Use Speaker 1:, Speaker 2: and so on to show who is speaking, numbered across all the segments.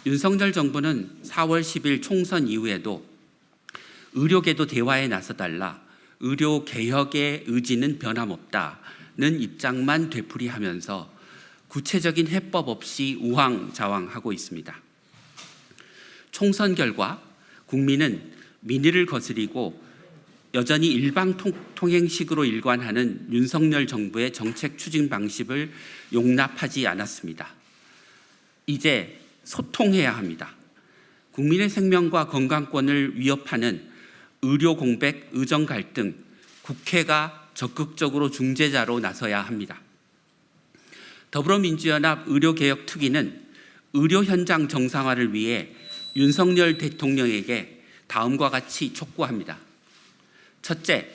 Speaker 1: 윤석열 정부는 4월 10일 총선 이후에도 의료계도 대화에 나서달라, 의료개혁의 의지는 변함없다는 입장만 되풀이하면서 구체적인 해법 없이 우왕좌왕하고 있습니다. 총선 결과 국민은 민의를 거스리고 여전히 일방통행식으로 일관하는 윤석열 정부의 정책 추진 방식을 용납하지 않았습니다. 이제 소통해야 합니다. 국민의 생명과 건강권을 위협하는 의료 공백, 의정 갈등, 국회가 적극적으로 중재자로 나서야 합니다. 더불어민주연합 의료개혁특위는 의료 현장 정상화를 위해 윤석열 대통령에게 다음과 같이 촉구합니다. 첫째,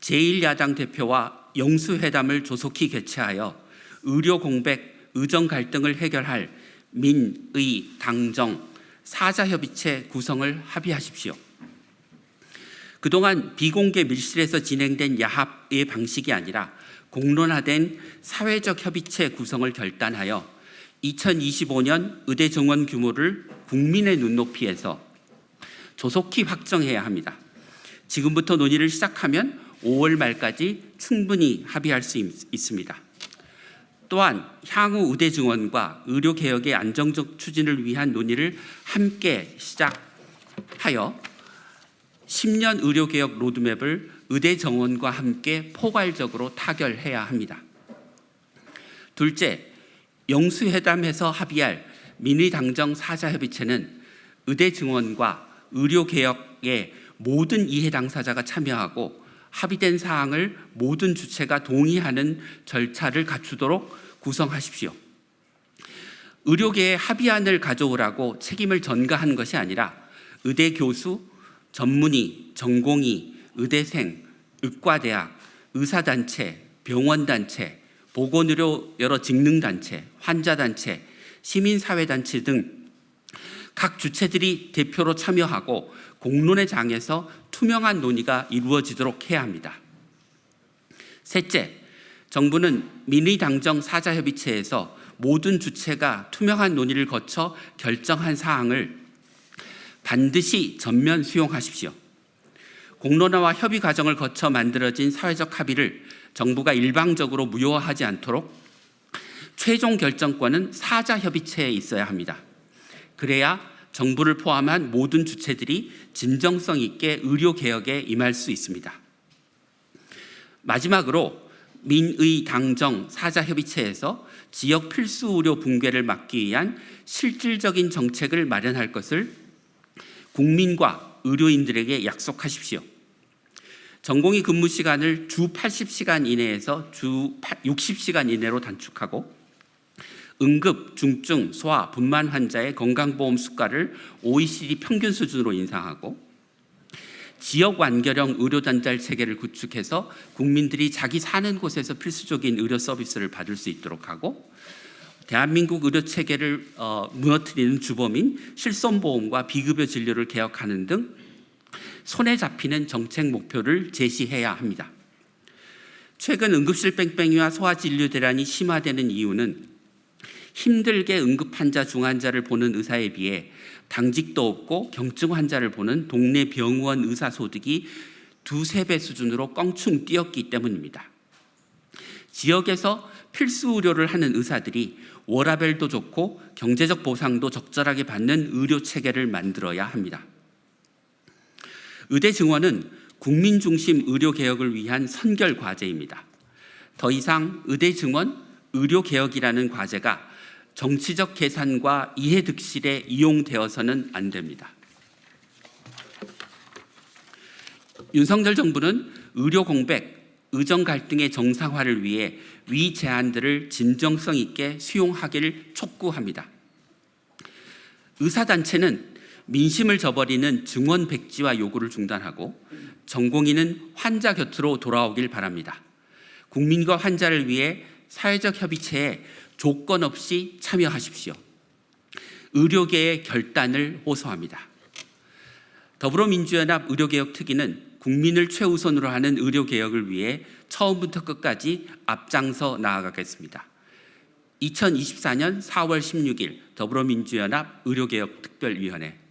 Speaker 1: 제1야당 대표와 영수회담을 조속히 개최하여 의료 공백, 의정 갈등을 해결할 민의, 당정, 사자협의체 구성을 합의하십시오. 그동안 비공개 밀실에서 진행된 야합의 방식이 아니라 공론화된 사회적 협의체 구성을 결단하여 2025년 의대 정원 규모를 국민의 눈높이에서 조속히 확정해야 합니다. 지금부터 논의를 시작하면 5월 말까지 충분히 합의할 수 있습니다. 또한 향후 의대 증원과 의료개혁의 안정적 추진을 위한 논의를 함께 시작하여 10년 의료개혁 로드맵을 의대 정원과 함께 포괄적으로 타결해야 합니다. 둘째, 영수회담에서 합의할 민의당정 사자협의체는 의대 증원과 의료개혁의 모든 이해 당사자가 참여하고 합의된 사항을 모든 주체가 동의하는 절차를 갖추도록 구성하십시오. 의료계의 합의안을 가져오라고 책임을 전가한 것이 아니라 의대 교수, 전문의, 전공의, 의대생, 의과대학, 의사단체, 병원단체, 보건의료 여러 직능단체, 환자단체, 시민사회단체 등 각 주체들이 대표로 참여하고 공론의 장에서 투명한 논의가 이루어지도록 해야 합니다. 셋째, 정부는 민의당정 사자협의체에서 모든 주체가 투명한 논의를 거쳐 결정한 사항을 반드시 전면 수용하십시오. 공론화와 협의 과정을 거쳐 만들어진 사회적 합의를 정부가 일방적으로 무효화하지 않도록 최종 결정권은 사자협의체에 있어야 합니다. 그래야 정부를 포함한 모든 주체들이 진정성 있게 의료개혁에 임할 수 있습니다. 마지막으로 민의당정 사자협의체에서 지역 필수 의료 붕괴를 막기 위한 실질적인 정책을 마련할 것을 국민과 의료인들에게 약속하십시오. 전공의 근무 시간을 주 80시간 이내에서 주 60시간 이내로 단축하고 응급, 중증, 소아, 분만 환자의 건강보험 수가를 OECD 평균 수준으로 인상하고 지역 완결형 의료단절 체계를 구축해서 국민들이 자기 사는 곳에서 필수적인 의료 서비스를 받을 수 있도록 하고 대한민국 의료 체계를 무너뜨리는 주범인 실손보험과 비급여 진료를 개혁하는 등 손에 잡히는 정책 목표를 제시해야 합니다. 최근 응급실 뺑뺑이와 소아진료 대란이 심화되는 이유는 힘들게 응급 환자, 중환자를 보는 의사에 비해 당직도 없고 경증 환자를 보는 동네 병원 의사 소득이 2~3배 수준으로 껑충 뛰었기 때문입니다. 지역에서 필수 의료를 하는 의사들이 워라밸도 좋고 경제적 보상도 적절하게 받는 의료 체계를 만들어야 합니다. 의대 증원은 국민 중심 의료 개혁을 위한 선결 과제입니다. 더 이상 의대 증원, 의료 개혁이라는 과제가 정치적 계산과 이해득실에 이용되어서는 안 됩니다. 윤석열 정부는 의료 공백, 의정 갈등의 정상화를 위해 위 제안들을 진정성 있게 수용하기를 촉구합니다. 의사단체는 민심을 저버리는 증원 백지화 요구를 중단하고 전공의는 환자 곁으로 돌아오길 바랍니다. 국민과 환자를 위해 사회적 협의체에 조건 없이 참여하십시오. 의료계의 결단을 호소합니다. 더불어민주연합 의료개혁특위는 국민을 최우선으로 하는 의료개혁을 위해 처음부터 끝까지 앞장서 나아가겠습니다. 2024년 4월 16일 더불어민주연합 의료개혁특별위원회